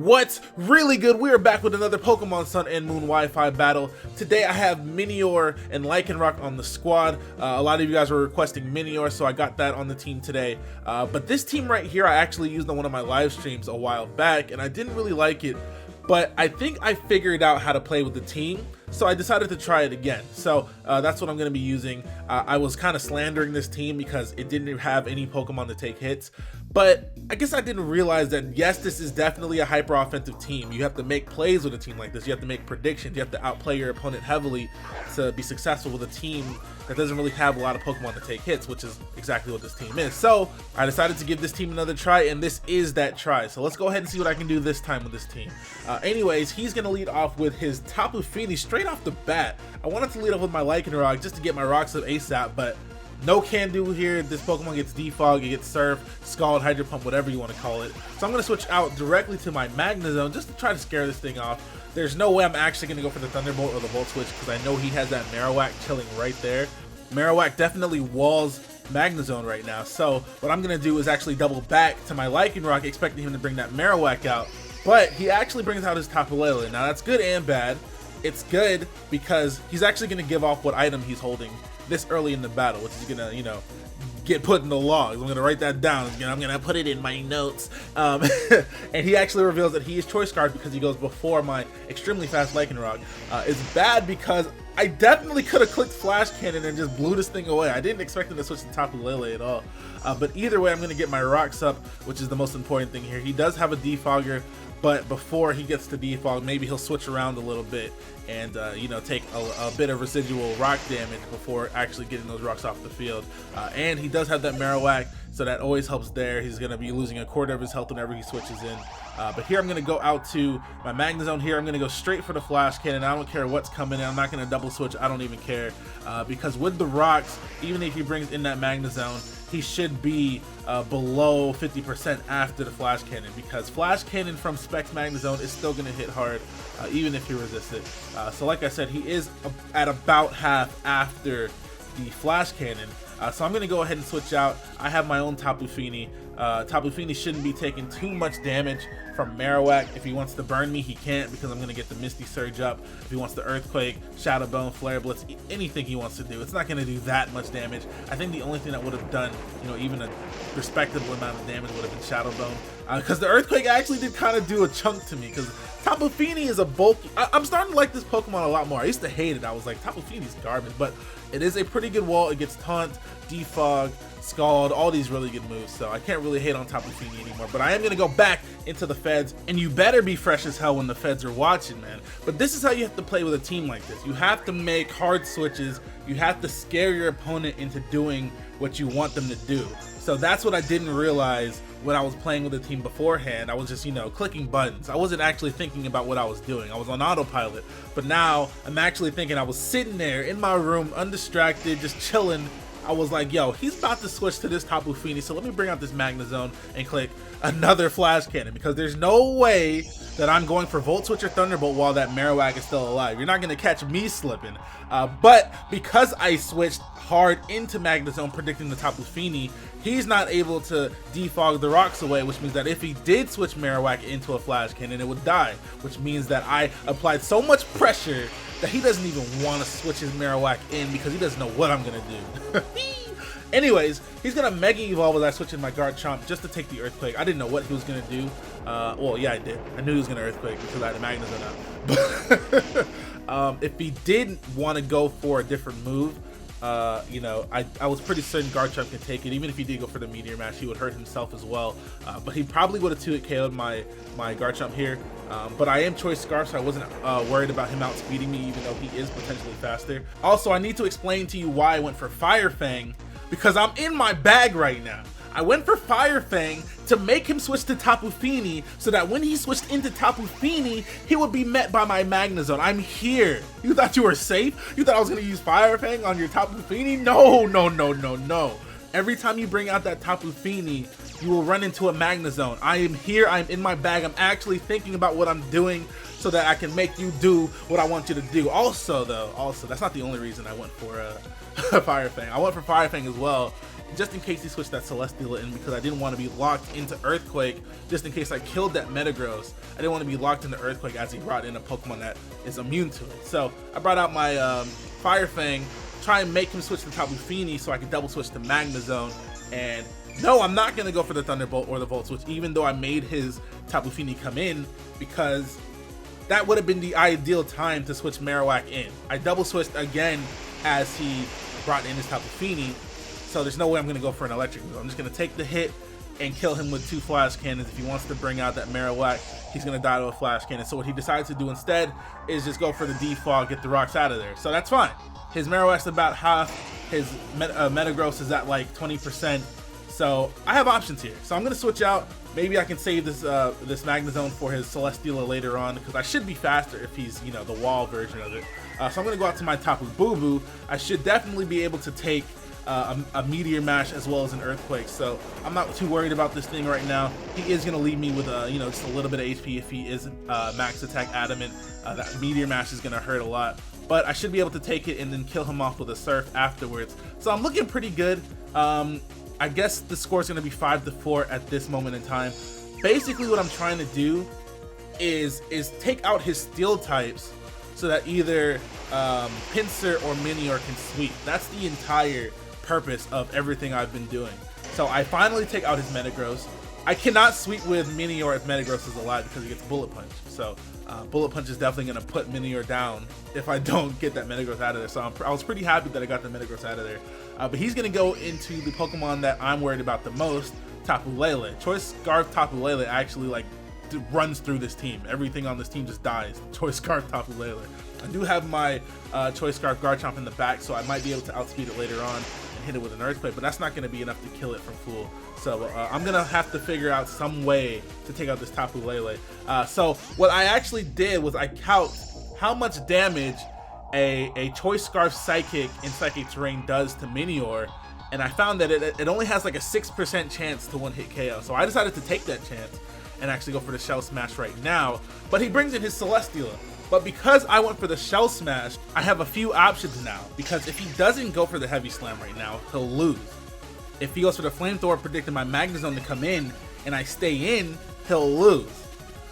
What's really good? We are back with another Pokemon Sun and Moon Wi-Fi battle. Today I have Minior and Lycanroc on the squad. A lot of you guys were requesting Minior, so I got that on the team today. But this team right here I actually used on one of my live streams a while back, and I didn't really like it. But I think I figured out how to play with the team, so I decided to try it again. So that's what I'm going to be using. I was kind of slandering this team because it didn't have any Pokemon to take hits. But I guess I didn't realize that, yes, this is definitely a hyper-offensive team. You have to make plays with a team like this. You have to make predictions. You have to outplay your opponent heavily to be successful with a team that doesn't really have a lot of Pokemon to take hits, which is exactly what this team is. So I decided to give this team another try, and this is that try. So let's go ahead and see what I can do this time with this team. Anyways, he's going to lead off with his Tapu Fini straight off the bat. I wanted to lead off with my Lycanroc just to get my rocks up ASAP, but no can do here. This Pokemon gets Defog, it gets Surf, Scald, Hydro Pump, whatever you want to call it. So I'm going to switch out directly to my Magnezone just to try to scare this thing off. There's no way I'm actually going to go for the Thunderbolt or the Volt Switch because I know he has that Marowak chilling right there. Marowak definitely walls Magnezone right now. So what I'm going to do is actually double back to my Lycanroc, expecting him to bring that Marowak out. But he actually brings out his Tapu Lele. Now that's good and bad. It's good because he's actually going to give off what item he's holding this early in the battle, which is gonna, you know, get put in the logs. I'm gonna write that down. I'm gonna put it in my notes. And he actually reveals that he is Choice Guard because he goes before my extremely fast Lycanroc. It's bad because I definitely could have clicked Flash Cannon and just blew this thing away. I didn't expect him to switch to Tapu Lele at all. But either way, I'm gonna get my rocks up, which is the most important thing here. He does have a Defogger, but before he gets to Defog, maybe he'll switch around a little bit and you know, take a bit of residual rock damage before actually getting those rocks off the field. And he does have that Marowak, so that always helps there. He's going to be losing a quarter of his health whenever he switches in. But here I'm going to go out to my Magnezone here. I'm going to go straight for the Flash Cannon. I don't care what's coming in. I'm not going to double switch. I don't even care. Because with the rocks, even if he brings in that Magnezone, he should be below 50% after the Flash Cannon, because Flash Cannon from Specs Magnezone is still going to hit hard, even if he resists it. So like I said, he is at about half after the Flash Cannon. So I'm going to go ahead and switch out. I have my own Tapu Fini. Tapu Fini shouldn't be taking too much damage from Marowak. If he wants to burn me, he can't, because I'm going to get the Misty Surge up. If he wants to Earthquake, Shadow Bone, Flare Blitz, anything he wants to do, it's not going to do that much damage. I think the only thing that would have done, you know, even a respectable amount of damage would have been Shadow Bone. Because the Earthquake actually did kind of do a chunk to me, because Tapu Fini is a bulky. I'm starting to like this Pokemon a lot more. I used to hate it. I was like, Tapu Fini's garbage, but it is a pretty good wall. It gets Taunt, Defog, Scald, all these really good moves, so I can't really hate on Tapu Fini anymore. But I am going to go back into the feds, and you better be fresh as hell when the feds are watching, man. But this is how you have to play with a team like this. You have to make hard switches. You have to scare your opponent into doing what you want them to do. So that's what I didn't realize when I was playing with the team beforehand. I was just, you know, clicking buttons. I wasn't actually thinking about what I was doing. I was on autopilot. But now I'm actually thinking. I was sitting there in my room, undistracted, just chilling. I was like, yo, he's about to switch to this Tapu Fini, so let me bring out this Magnezone and click another Flash Cannon, because there's no way that I'm going for Volt Switch or Thunderbolt while that Marowak is still alive. You're not going to catch me slipping. But because I switched hard into Magnezone, predicting the Tapu Fini, he's not able to defog the rocks away, which means that if he did switch Marowak into a Flash Cannon, it would die, which means that I applied so much pressure that he doesn't even want to switch his Marowak in because he doesn't know what I'm going to do. Anyways, he's going to Mega Evolve as I switch in my Garchomp just to take the Earthquake. I didn't know what he was going to do. Well, yeah, I did. I knew he was going to Earthquake because I had a Magnezone out. If he did want to go for a different move, you know, I was pretty certain Garchomp could take it. Even if he did go for the Meteor Mash, he would hurt himself as well. But he probably would have 2-hit KO'd my Garchomp here. But I am Choice Scarf, so I wasn't worried about him outspeeding me, even though he is potentially faster. Also, I need to explain to you why I went for Fire Fang, because I'm in my bag right now. I went for Fire Fang to make him switch to Tapu Fini, so that when he switched into Tapu Fini, he would be met by my Magnezone. I'm here. You thought you were safe? You thought I was going to use Fire Fang on your Tapu Fini? No, no, no, no, no. Every time you bring out that Tapu Fini, you will run into a Magnezone. I am here. I'm in my bag. I'm actually thinking about what I'm doing so that I can make you do what I want you to do. Also, though, that's not the only reason I went for Fire Fang. I went for Fire Fang as well just in case he switched that Celesteela in, because I didn't want to be locked into Earthquake just in case I killed that Metagross. I didn't want to be locked into Earthquake as he brought in a Pokemon that is immune to it. So I brought out my Fire Fang, try and make him switch to Tapu Fini so I could double switch to Magnezone. And no, I'm not going to go for the Thunderbolt or the Volt Switch, even though I made his Tapu Fini come in, because that would have been the ideal time to switch Marowak in. I double switched again as he brought in his Tapu Fini, so there's no way I'm going to go for an electric move. I'm just going to take the hit and kill him with 2 Flash Cannons. If he wants to bring out that Marowak, he's going to die to a Flash Cannon. So what he decides to do instead is just go for the Defog, get the rocks out of there. So that's fine. His Marowak's about half, his Metagross is at like 20%. So I have options here. So I'm going to switch out. Maybe I can save this this Magnezone for his Celesteela later on, because I should be faster if he's, you know, the wall version of it. So I'm going to go out to my Tapu Boo. I should definitely be able to take a Meteor Mash as well as an Earthquake. So I'm not too worried about this thing right now. He is going to leave me with you know, just a little bit of HP if he is max attack Adamant. That Meteor Mash is going to hurt a lot. But I should be able to take it and then kill him off with a Surf afterwards. So I'm looking pretty good. I guess the score is going to be 5-4 at this moment in time. Basically what I'm trying to do is take out his steel types so that either Pinsir or Minior can sweep. That's the entire purpose of everything I've been doing. So I finally take out his Metagross. I cannot sweep with Minior if Metagross is alive because he gets Bullet Punch. So Bullet Punch is definitely going to put Minior down if I don't get that Metagross out of there. So I was pretty happy that I got the Metagross out of there. But he's going to go into the Pokemon that I'm worried about the most, Tapu Lele. Choice Scarf Tapu Lele actually like runs through this team. Everything on this team just dies. Choice Scarf Tapu Lele. I do have my Choice Scarf Garchomp in the back, so I might be able to outspeed it later on and hit it with an Earthquake, but that's not going to be enough to kill it from full. So I'm going to have to figure out some way to take out this Tapu Lele. So what I actually did was I calculated how much damage a Choice Scarf Psychic in Psychic Terrain does to Minior, and I found that it only has like a 6% chance to one-hit KO. So I decided to take that chance and actually go for the Shell Smash right now. But he brings in his Celesteela. But because I went for the Shell Smash, I have a few options now. Because if he doesn't go for the Heavy Slam right now, he'll lose. If he goes for the Flamethrower, predicting my Magnezone to come in, and I stay in, he'll lose.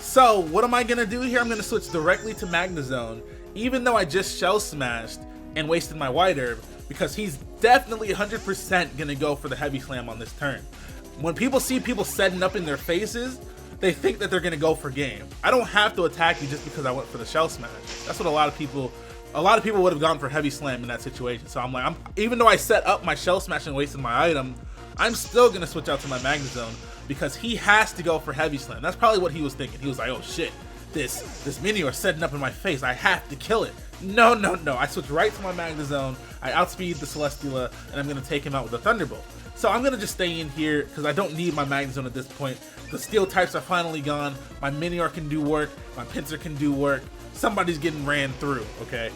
So what am I going to do here? I'm going to switch directly to Magnezone, even though I just Shell Smashed and wasted my White Herb, because he's definitely 100% going to go for the Heavy Slam on this turn. When people see people setting up in their faces, they think that they're going to go for game. I don't have to attack you just because I went for the Shell Smash. That's what a lot of people would have gone for Heavy Slam in that situation. So I'm like, even though I set up my Shell Smash and wasted my item, I'm still going to switch out to my Magnezone because he has to go for Heavy Slam. That's probably what he was thinking. He was like, oh shit, this Minior setting up in my face. I have to kill it. No. I switch right to my Magnezone. I outspeed the Celesteela, and I'm going to take him out with a Thunderbolt. So I'm going to just stay in here because I don't need my Magnezone at this point. The steel types are finally gone. My Minior can do work. My Pinsir can do work. Somebody's getting ran through, okay?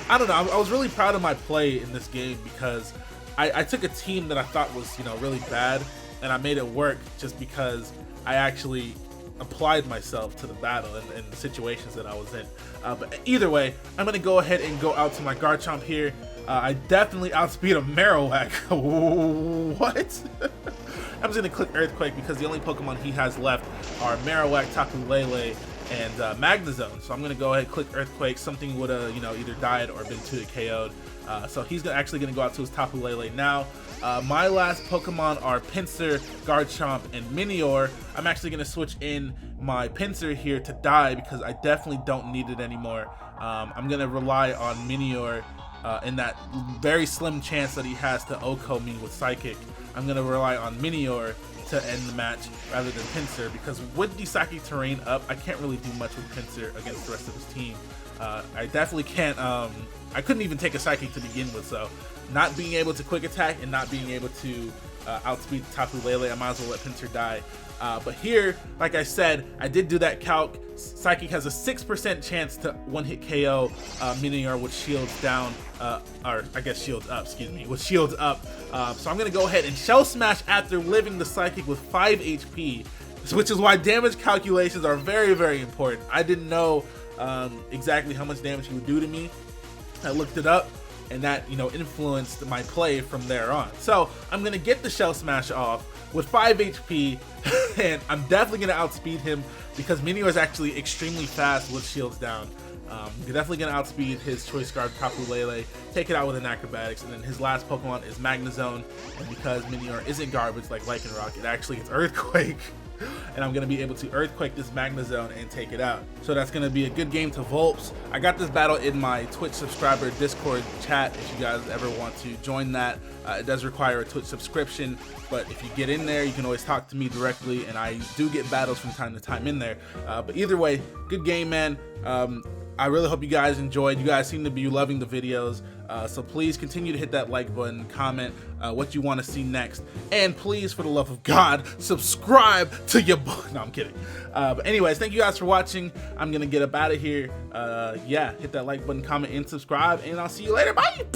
I don't know. I was really proud of my play in this game because I took a team that I thought was, you know, really bad, and I made it work just because I actually applied myself to the battle and the situations that I was in. But either way, I'm going to go ahead and go out to my Garchomp here. I definitely outspeed a Marowak. What? I'm just going to click Earthquake because the only Pokemon he has left are Marowak, Tapu Lele, and Magnezone. So I'm going to go ahead and click Earthquake. Something would have, you know, either died or been 2 KO'd. So he's actually going to go out to his Tapu Lele now. My last Pokemon are Pinsir, Garchomp, and Minior. I'm actually going to switch in my Pinsir here to die because I definitely don't need it anymore. I'm going to rely on Minior in that very slim chance that he has to OHKO me with Psychic. I'm going to rely on Minior to end the match rather than Pinsir because with the Psychic Terrain up, I can't really do much with Pinsir against the rest of his team. I definitely can't, I couldn't even take a Psychic to begin with, so not being able to quick attack and not being able to outspeed Tapu Lele, I might as well let Pinsir die. But here, like I said, I did do that calc. Psychic has a 6% chance to one-hit KO Minior with shields down, or I guess shields up, excuse me, with shields up. So I'm going to go ahead and Shell Smash after living the Psychic with 5 HP, which is why damage calculations are very, very important. I didn't know exactly how much damage he would do to me. I looked it up. and that, you know, influenced my play from there on. So I'm gonna get the Shell Smash off with 5 HP, and I'm definitely gonna outspeed him because Minior is actually extremely fast with shields down. You're definitely gonna outspeed his Choice Scarf Tapu Lele, take it out with an Acrobatics, and then his last Pokemon is Magnezone, and because Minior isn't garbage like Lycanroc, it actually gets Earthquake. And I'm gonna be able to Earthquake this Magnezone and take it out. So that's gonna be a good game to Volps. I got this battle in my Twitch subscriber Discord chat if you guys ever want to join that. It does require a Twitch subscription, but if you get in there, you can always talk to me directly, and I do get battles from time to time in there. But either way, good game, man. I really hope you guys enjoyed. You guys seem to be loving the videos, so please continue to hit that like button, comment what you want to see next, and please, for the love of God, subscribe to your no, I'm kidding. But anyways, thank you guys for watching. I'm gonna get up out of here. Yeah, hit that like button, comment, and subscribe, and I'll see you later. Bye.